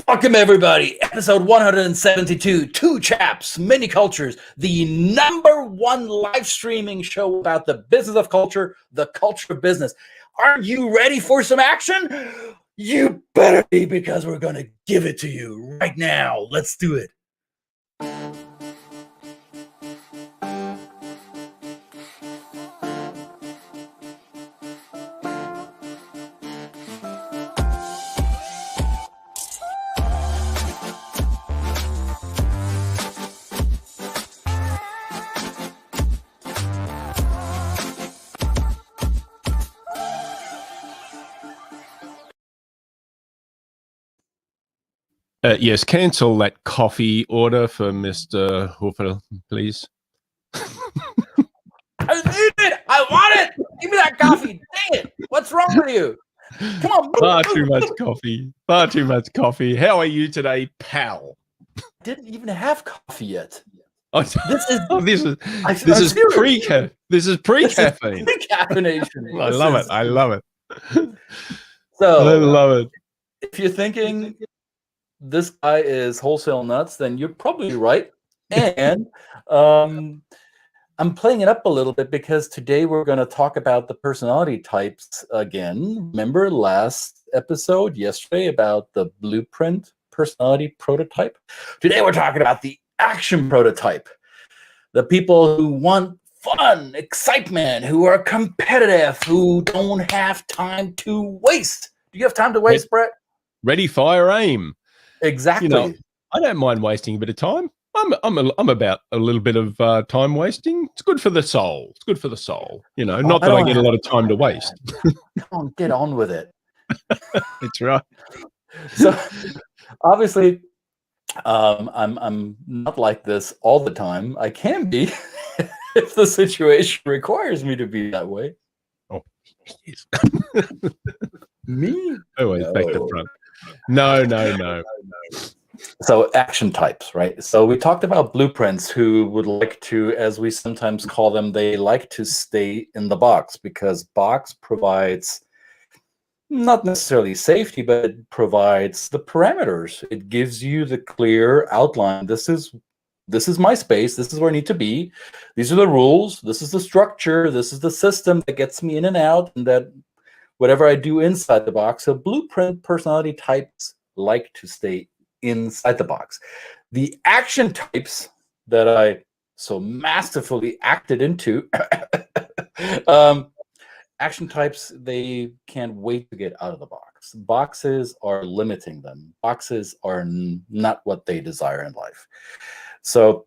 Welcome, everybody. Episode 172, Two Chaps, Many Cultures, the #1 live streaming show about the business of culture, the culture of business. Are you ready for some action? You better be, because we're going to give it to you right now. Let's do it. Yes, cancel that coffee order for Mr. Höferle, please. I need it. I want it. Give me that coffee. Dang it. What's wrong with you? Come on. Far too much coffee. Far too much coffee. How are you today, pal? Didn't even have coffee yet. Oh, this is pre-caffeine. Pre-caffeination. I love it. I love it. So I love it. If you're thinking this guy is wholesale nuts, then you're probably right. And I'm playing it up a little bit because today we're going to talk about the personality types again. Remember last episode yesterday about the blueprint personality prototype? Today we're talking about the action prototype. The people who want fun, excitement, who are competitive, who don't have time to waste. Do you have time to waste, Brett? Ready, fire, aim. Exactly. You know, I don't mind wasting a bit of time. I'm about a little bit of time wasting. It's good for the soul. It's good for the soul. You know, not that I get a lot of time to waste. Come on, get on with it. That's right. So obviously, I'm not like this all the time. I can be if the situation requires me to be that way. Oh, yes. Me? Always back to front. No. So action types, right? So we talked about blueprints who would like to, as we sometimes call them, they like to stay in the box because box provides not necessarily safety, but it provides the parameters. It gives you the clear outline. This is my space. This is where I need to be. These are the rules. This is the structure. This is the system that gets me in and out, and that whatever I do inside the box. So blueprint personality types like to stay inside the box. The action types that I so masterfully acted into, action types, they can't wait to get out of the box. Boxes are limiting them. Boxes are not what they desire in life. So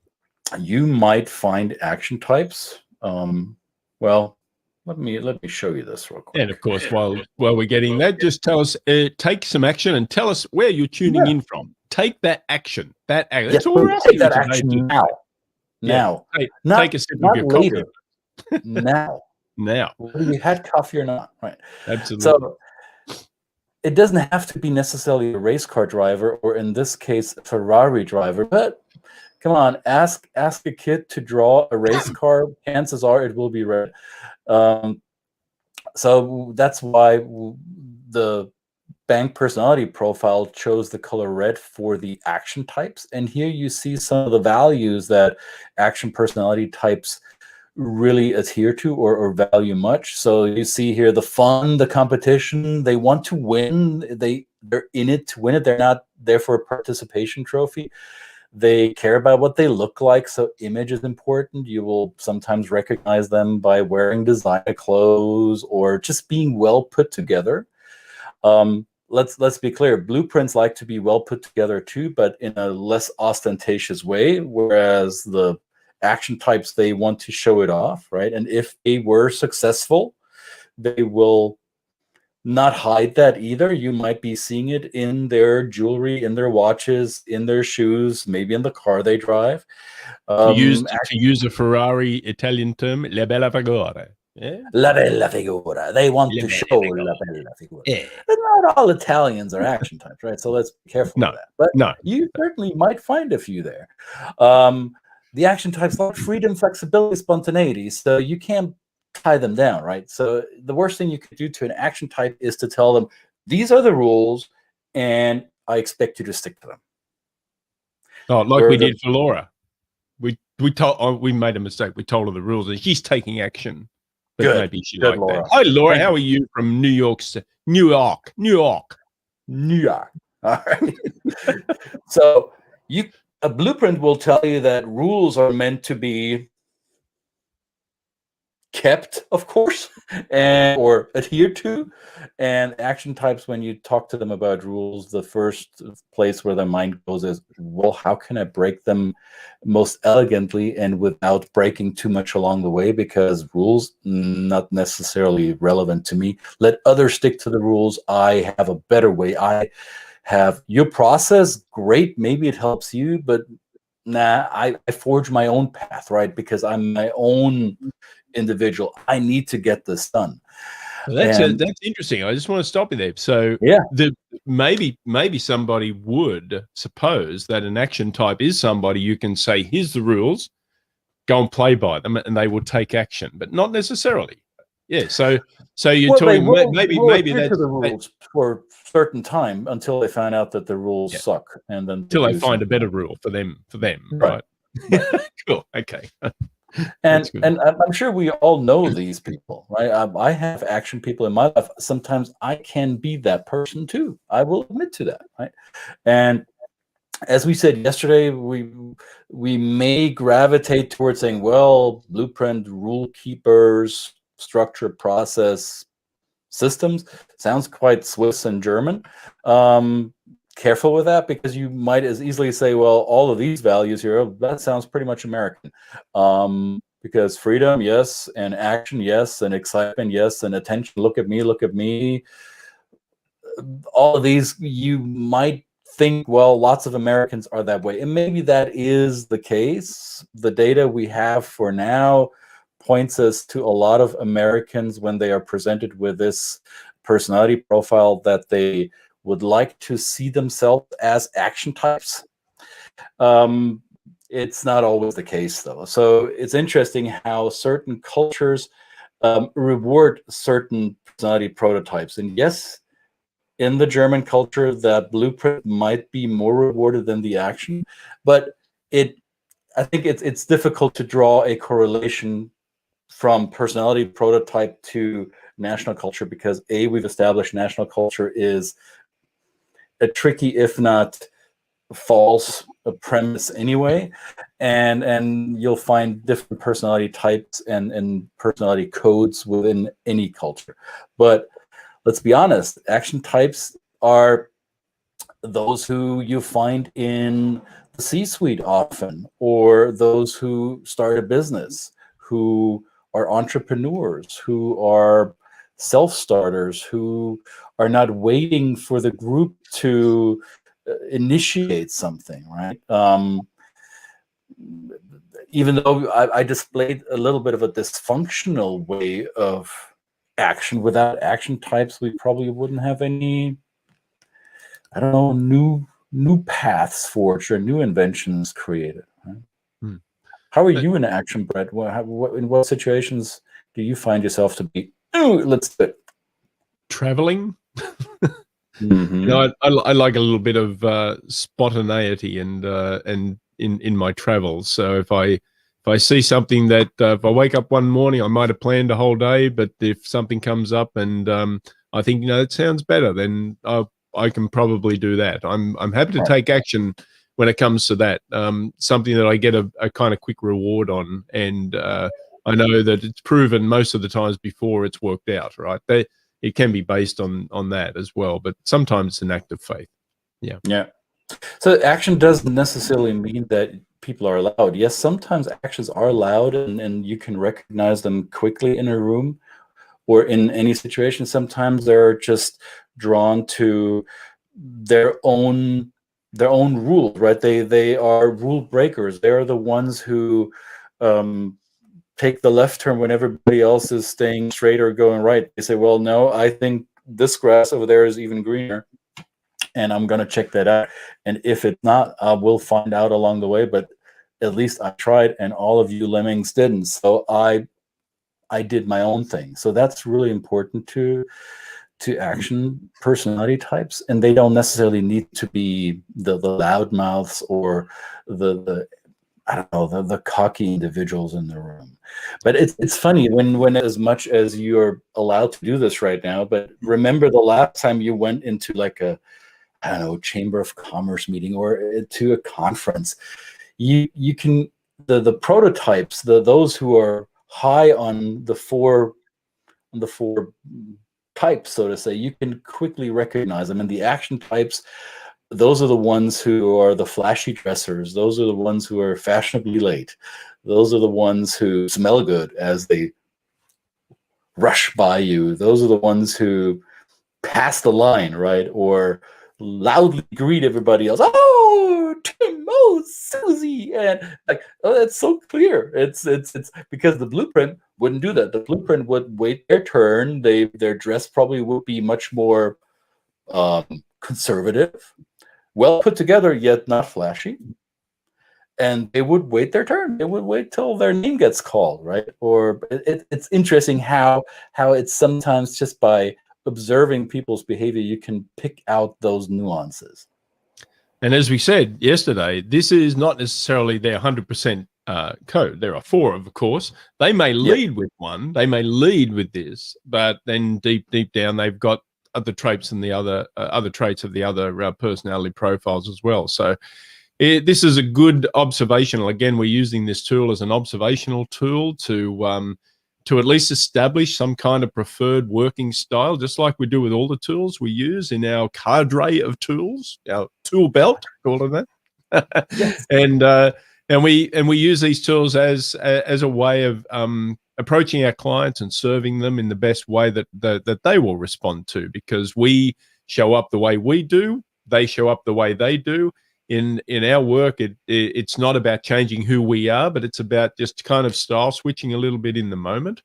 you might find action types. Well, let me show you this real quick. And of course, while we're getting that, just tell us, take some action and tell us where you're tuning in from. Take that action. That's all we're asking you today. Now. Now. Take a sip of your later. coffee. Now. Whether you had coffee or not. Right. Absolutely. So it doesn't have to be necessarily a race car driver, or in this case, a Ferrari driver, but come on, ask a kid to draw a race car. Chances are it will be red. So that's why the bank personality profile chose the color red for the action types. And here you see some of the values that action personality types really adhere to or value much. So you see here the fun, the competition. They want to win. They're in it to win it. They're not there for a participation trophy. They care about what they look like, so image is important. You will sometimes recognize them by wearing designer clothes or just being well put together. Let's be clear, blueprints like to be well put together too, but in a less ostentatious way, whereas the action types, they want to show it off, right? And if they were successful, they will not hide that either. You might be seeing it in their jewelry, in their watches, in their shoes, maybe in the car they drive. To use a Ferrari Italian term, la bella figura. Yeah? La bella figura. They want to show la bella figura. Yeah. But not all Italians are action types, right? So let's be careful of that. But you certainly might find a few there. The action types like freedom, flexibility, spontaneity. So you can't tie them down, right? So the worst thing you could do to an action type is to tell them, these are the rules, and I expect you to stick to them. Oh, like we did for Laura. We made a mistake. We told her the rules, and she's taking action. But Good. maybe she Good, liked Laura. that. Hi, Laura. Thank How are you from New York? New York. All right. So a blueprint will tell you that rules are meant to be kept, of course, or adhered to. And action types, when you talk to them about rules, the first place where their mind goes is, well, how can I break them most elegantly and without breaking too much along the way? Because rules, not necessarily relevant to me. Let others stick to the rules. I have a better way. I have your process. Great. Maybe it helps you, but nah, I forge my own path, right? Because I'm my own individual. I need to get this done. Well, that's interesting. I just want to stop you there. So yeah, maybe somebody would suppose that an action type is somebody you can say, here's the rules, go and play by them, and they will take action, but not necessarily. Yeah. So you're talking maybe that's the rules for a certain time until they find out that the rules suck, and then until they find a better rule for them, right? Cool. Okay. And I'm sure we all know these people, right? I have action people in my life. Sometimes I can be that person too. I will admit to that, right? And as we said yesterday, we may gravitate towards saying, well, blueprint, rule keepers, structure, process, systems sounds quite Swiss and German. Careful with that, because you might as easily say, well, all of these values here, that sounds pretty much American. Because freedom, yes, and action, yes, and excitement, yes, and attention, look at me. All of these, you might think, well, lots of Americans are that way. And maybe that is the case. The data we have for now points us to a lot of Americans, when they are presented with this personality profile, that they would like to see themselves as action types. It's not always the case, though. So it's interesting how certain cultures reward certain personality prototypes. And yes, in the German culture, that blueprint might be more rewarded than the action, but I think it's difficult to draw a correlation from personality prototype to national culture, because we've established national culture is a tricky, if not false, premise anyway, and you'll find different personality types and personality codes within any culture. But let's be honest, action types are those who you find in the C-suite often, or those who start a business, who are entrepreneurs, who are self-starters, who are not waiting for the group to initiate something, right? Even though I displayed a little bit of a dysfunctional way of action, without action types, we probably wouldn't have any, I don't know, new paths forged or new inventions created. Right? How are you in action, Brett? In what situations do you find yourself to be? Let's do it. Traveling. You know, I like a little bit of spontaneity and in my travels. So if I see something that if I wake up one morning, I might have planned a whole day, but if something comes up and I think, you know, it sounds better, then I can probably do that. I'm happy to take action when it comes to that. Something that I get a kind of quick reward on, and I know that it's proven most of the times before it's worked out, right? It can be based on that as well, but sometimes it's an act of faith. Yeah. So action doesn't necessarily mean that people are loud. Yes, sometimes actions are loud, and you can recognize them quickly in a room or in any situation. Sometimes they're just drawn to their own rules, right? They are rule breakers. They're the ones who take the left turn when everybody else is staying straight or going right. They say, well, no, I think this grass over there is even greener, and I'm going to check that out. And if it's not, I will find out along the way, but at least I tried, and all of you lemmings didn't. So I did my own thing. So that's really important to to action personality types, and they don't necessarily need to be the loudmouths or the I don't know, the cocky individuals in the room. But it's funny when as much as you're allowed to do this right now, but remember the last time you went into like a, I don't know, Chamber of Commerce meeting or to a conference, you can, the prototypes, those who are high on the four types, so to say, you can quickly recognize them. And the action types, those are the ones who are the flashy dressers. Those are the ones who are fashionably late. Those are the ones who smell good as they rush by you. Those are the ones who pass the line, right? Or loudly greet everybody else. Oh, Tim, oh, Susie, and like, oh, that's so clear. It's because the blueprint wouldn't do that. The blueprint would wait their turn. Their dress probably would be much more conservative, well put together, yet not flashy. And they would wait their turn. They would wait till their name gets called, right? Or it's interesting how it's sometimes just by observing people's behavior, you can pick out those nuances. And as we said yesterday, this is not necessarily their 100% code. There are 4, of course. They may lead with one, they may lead with this, but then deep down, they've got other traits and the other traits of the other personality profiles as well. So this is a good observational. Again, we're using this tool as an observational tool to at least establish some kind of preferred working style, just like we do with all the tools we use in our cadre of tools, our tool belt, call it that. Yes. And we use these tools as a way of approaching our clients and serving them in the best way that they will respond to, because we show up the way we do, they show up the way they do. In our work, it's not about changing who we are, but it's about just kind of style switching a little bit in the moment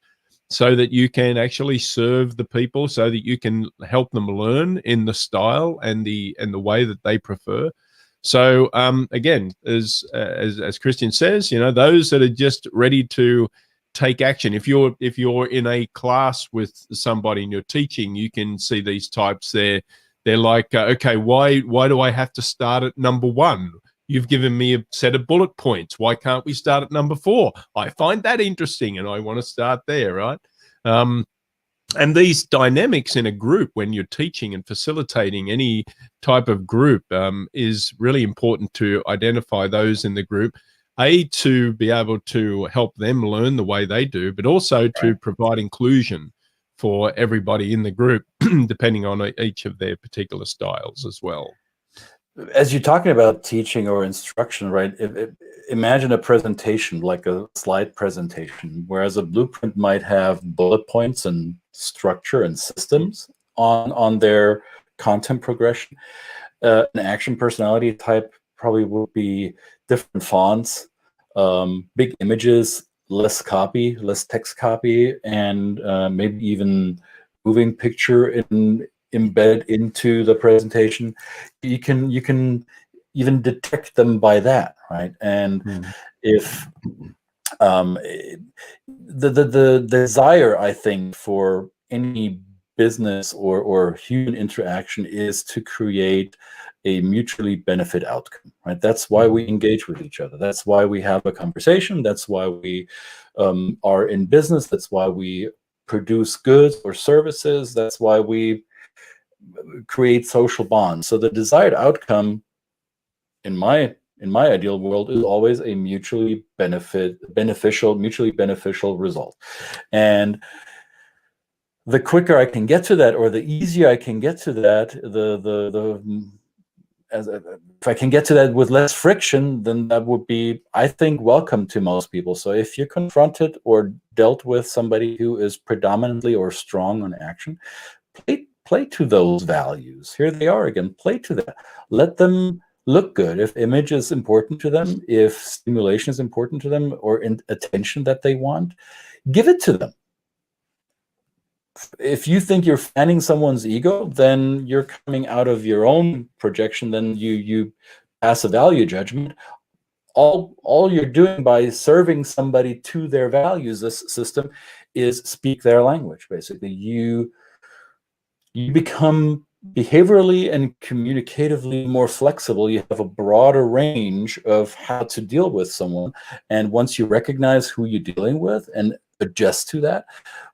so that you can actually serve the people, so that you can help them learn in the style and the way that they prefer. So again, as Christian says, you know, those that are just ready to take action. If you're in a class with somebody and you're teaching, you can see these types there. They're like, okay, why do I have to start at number 1? You've given me a set of bullet points. Why can't we start at number 4? I find that interesting and I want to start there, right? And these dynamics in a group when you're teaching and facilitating any type of group is really important to identify those in the group, to be able to help them learn the way they do, but also to provide inclusion for everybody in the group, depending on each of their particular styles as well. As you're talking about teaching or instruction, right? Imagine a presentation, like a slide presentation, whereas a blueprint might have bullet points and structure and systems on their content progression. An action personality type probably would be different fonts, big images, less copy, less text copy, and maybe even moving picture embedded into the presentation. You can even detect them by that, right? And if the desire, I think, for any business or human interaction is to create a mutually benefit outcome, right? That's why we engage with each other. That's why we have a conversation. That's why we are in business. That's why we produce goods or services. That's why we create social bonds. So the desired outcome, in my ideal world, is always a mutually beneficial result. And the quicker I can get to that, or the easier I can get to that, if I can get to that with less friction, then that would be, I think, welcome to most people. So if you're confronted or dealt with somebody who is predominantly or strong on action, play to those values. Here they are again. Play to that. Let them look good. If image is important to them, if stimulation is important to them, or attention that they want, give it to them. If you think you're fanning someone's ego, then you're coming out of your own projection. Then you pass a value judgment. All you're doing by serving somebody to their values, this system, is speak their language. Basically, you you become behaviorally and communicatively more flexible. You have a broader range of how to deal with someone. And once you recognize who you're dealing with and adjust to that,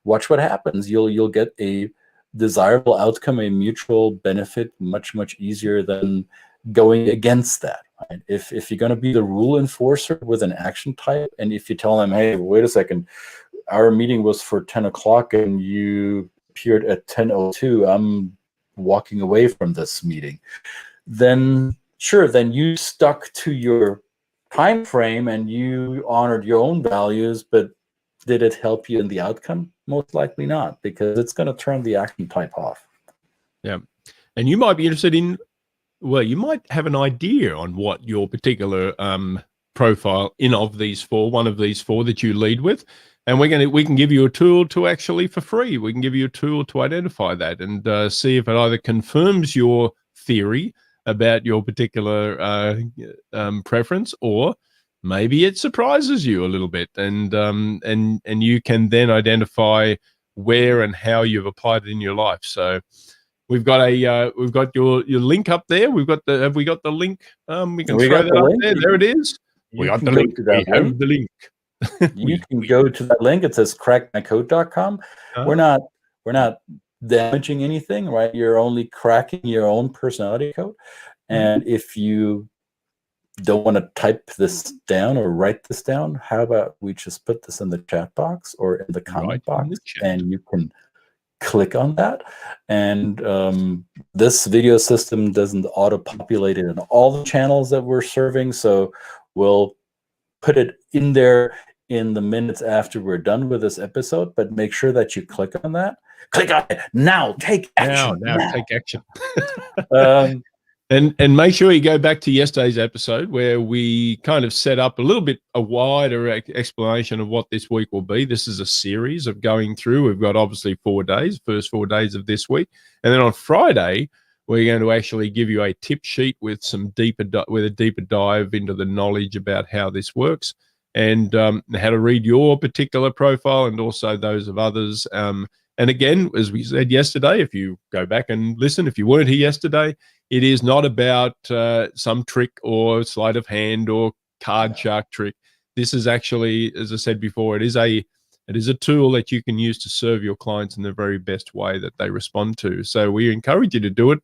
watch what happens. You'll get a desirable outcome, a mutual benefit, much, much easier than going against that. Right? If you're going to be the rule enforcer with an action type, and if you tell them, hey, wait a second, our meeting was for 10 o'clock and you appeared at 10:02, I'm walking away from this meeting, then sure, then you stuck to your time frame and you honored your own values, but did it help you in the outcome? Most likely not, because it's going to turn the action type off. Yeah. And you might be interested in, well, you might have an idea on what your particular profile one of these four that you lead with. And we can give you a tool to actually, for free, we can give you a tool to identify that and see if it either confirms your theory about your particular preference, or maybe it surprises you a little bit, and you can then identify where and how you've applied it in your life. So we've got your link up there. Have we got the link? We can throw that up there. There it is. We got the link. We have the link. You can go to that link. It says crackmycode.com. We're not damaging anything, right? You're only cracking your own personality code. And if you don't want to type this down or write this down, how about we just put this in the chat box or in the comment box, and you can click on that. And this video system doesn't auto-populate it in all the channels that we're serving, so we'll put it in there in the minutes after we're done with this episode, but make sure that you click on that. Click on it now. Take action. Now. Take action. And make sure you go back to yesterday's episode where we kind of set up a little bit a wider explanation of what this week will be. This is a series of going through. We've got obviously 4 days, first 4 days of this week, and then on Friday we're going to actually give you a tip sheet with some deeper dive into the knowledge about how this works, and how to read your particular profile and also those of others. And again, as we said yesterday, if you go back and listen, if you weren't here yesterday, it is not about some trick or sleight of hand or card shark trick. This is actually, as I said before, it is a tool that you can use to serve your clients in the very best way that they respond to. So we encourage you to do it.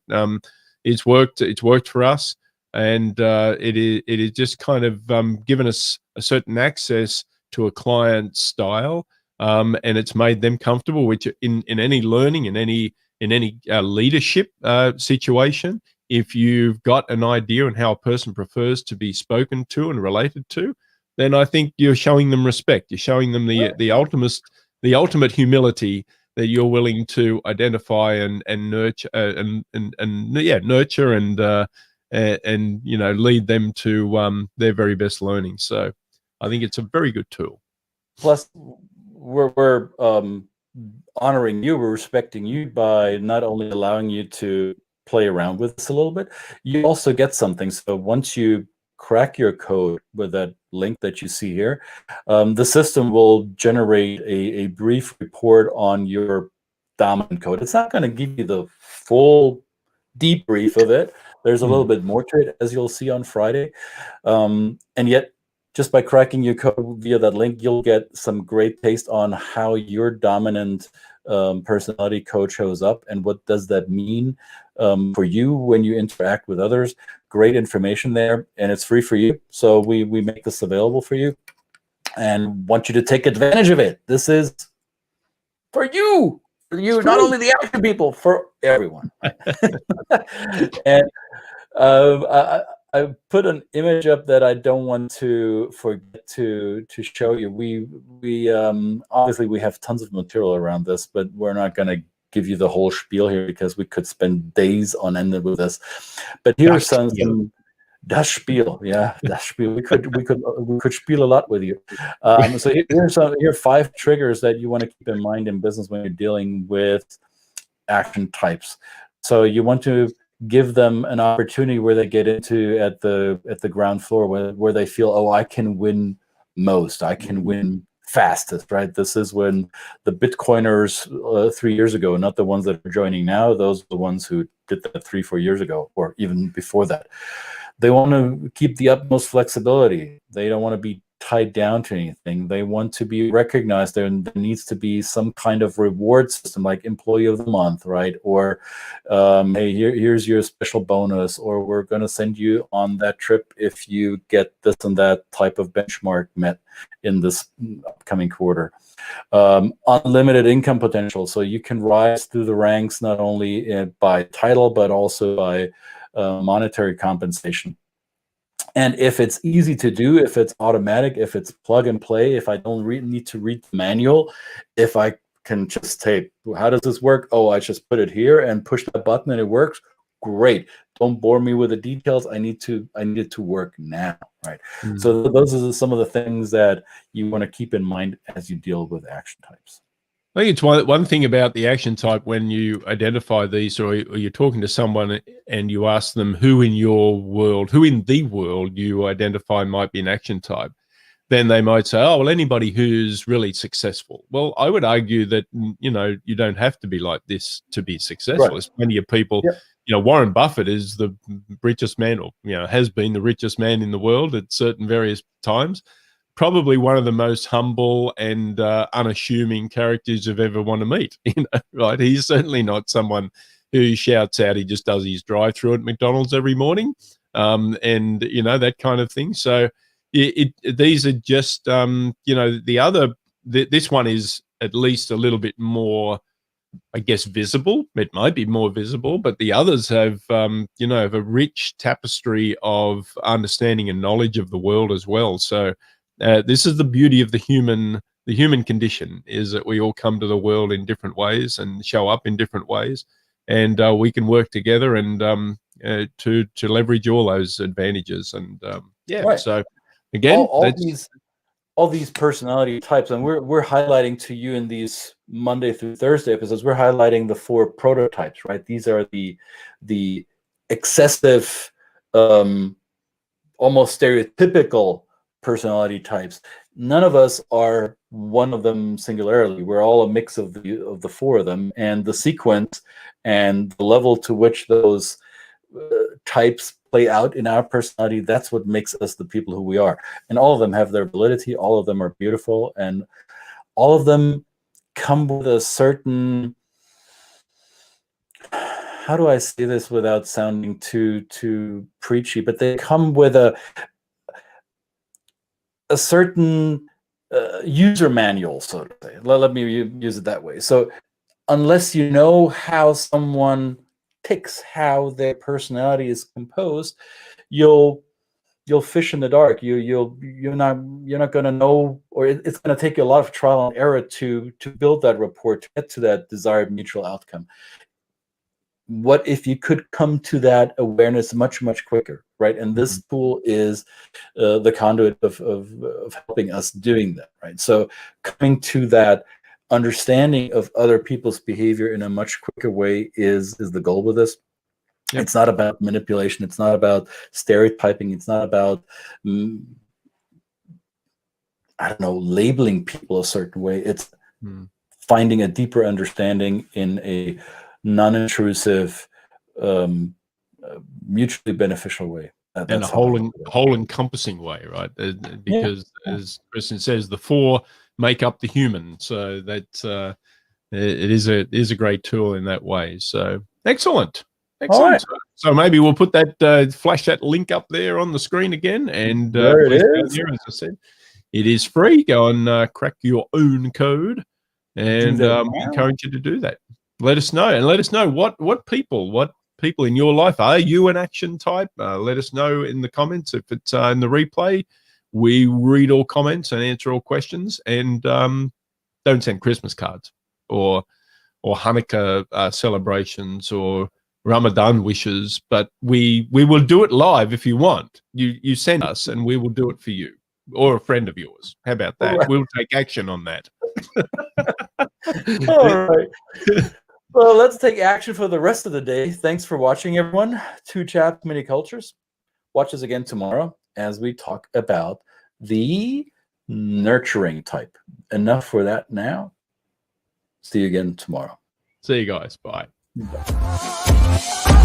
It's worked for us, and it is just kind of given us a certain access to a client style, and it's made them comfortable, which in any learning, in any leadership situation, if you've got an idea on how a person prefers to be spoken to and related to, then I think you're showing them respect. You're showing them the ultimate humility that you're willing to identify and nurture nurture and lead them to their very best learning. So I think it's a very good tool. Plus, we're honoring you, we're respecting you by not only allowing you to play around with this a little bit, you also get something. So once you crack your code with that link that you see here, the system will generate a brief report on your dominant code. It's not going to give you the full debrief of it. There's a little bit more to it, as you'll see on Friday. And yet, just by cracking your code via that link, you'll get some great taste on how your dominant personality code shows up and what does that mean for you when you interact with others. Great information there, and it's free for you. So we make this available for you and want you to take advantage of it. This is for you. For you, not only the action people, for everyone. And I put an image up that I don't want to forget to show you. We obviously we have tons of material around this, but we're not going to give you the whole spiel here because we could spend days on end with this. But here's some das Spiel, yeah, das Spiel. We could spiel a lot with you. So here are 5 triggers that you want to keep in mind in business when you're dealing with action types. So you want to give them an opportunity where they get into at the ground floor where they feel, oh, I can win most, I can win fastest, right? This is when the Bitcoiners 3 years ago, not the ones that are joining now, those are the ones who did that 3-4 years ago, or even before that. They want to keep the utmost flexibility. They don't want to be tied down to anything. They want to be recognized. There needs to be some kind of reward system, like employee of the month, right? Or hey, here's your special bonus, or we're going to send you on that trip if you get this and that type of benchmark met in this upcoming quarter. Unlimited income potential, so you can rise through the ranks not only by title but also by monetary compensation. And if it's easy to do, if it's automatic, if it's plug and play, if I don't need to read the manual, if I can just say, how does this work? Oh, I just put it here and push that button and it works. Great. Don't bore me with the details. I need it to work now, right? So those are some of the things that you want to keep in mind as you deal with action types. I think it's one thing about the action type when you identify these, or you're talking to someone and you ask them who in the world you identify might be an action type, then they might say, oh, well, anybody who's really successful. Well, I would argue that, you know, you don't have to be like this to be successful. Right. There's plenty of people, you know, Warren Buffett is the richest man, or, you know, has been the richest man in the world at certain various times. Probably one of the most humble and unassuming characters you've ever want to meet, you know, right? He's certainly not someone who shouts out he just does his drive-through at McDonald's every morning, and, you know, that kind of thing. So these are just, you know, this one is at least a little bit more, I guess, visible. It might be more visible, but the others have, you know, have a rich tapestry of understanding and knowledge of the world as well. So this is the beauty of the human condition, is that we all come to the world in different ways and show up in different ways, and we can work together and to leverage all those advantages. And yeah, right. So again, all these personality types, and we're highlighting to you in these Monday through Thursday episodes, we're highlighting the 4 prototypes, right? These are the excessive, almost stereotypical personality types. None of us are one of them singularly. We're all a mix of the 4 of them, and the sequence and the level to which those types play out in our personality, that's what makes us the people who we are. And all of them have their validity, all of them are beautiful, and all of them come with a certain, how do I say this without sounding too preachy, but they come with a certain user manual, so to say. Let me use it that way. So unless you know how someone ticks, how their personality is composed, you'll fish in the dark. You're not going to know, or it's going to take you a lot of trial and error to build that rapport, to get to that desired mutual outcome. What if you could come to that awareness much quicker, right? And this tool is the conduit of helping us doing that, right? So coming to that understanding of other people's behavior in a much quicker way is the goal with this. Yep. It's not about manipulation. It's not about stereotyping. It's not about I don't know, labeling people a certain way. It's finding a deeper understanding in a non-intrusive, mutually beneficial way. And a whole encompassing way, right? Because as Kristen says, the 4 make up the human. So that it is a great tool in that way. So excellent. Right. So maybe we'll put that flash that link up there on the screen again. And there it is. Here, as I said, it is free. Go and crack your own code, and we encourage you to do that. Let us know, and let us know what people in your life, are you an action type? Let us know in the comments. If it's in the replay, we read all comments and answer all questions. And don't send Christmas cards or Hanukkah celebrations or Ramadan wishes, but we will do it live if you want. You send us and we will do it for you or a friend of yours. How about that? Right. We'll take action on that. All right. Well, let's take action for the rest of the day. Thanks for watching, everyone. 2 Chaps Mini Cultures. Watch us again tomorrow as we talk about the nurturing type. Enough for that now. See you again tomorrow. See you guys. Bye. Bye.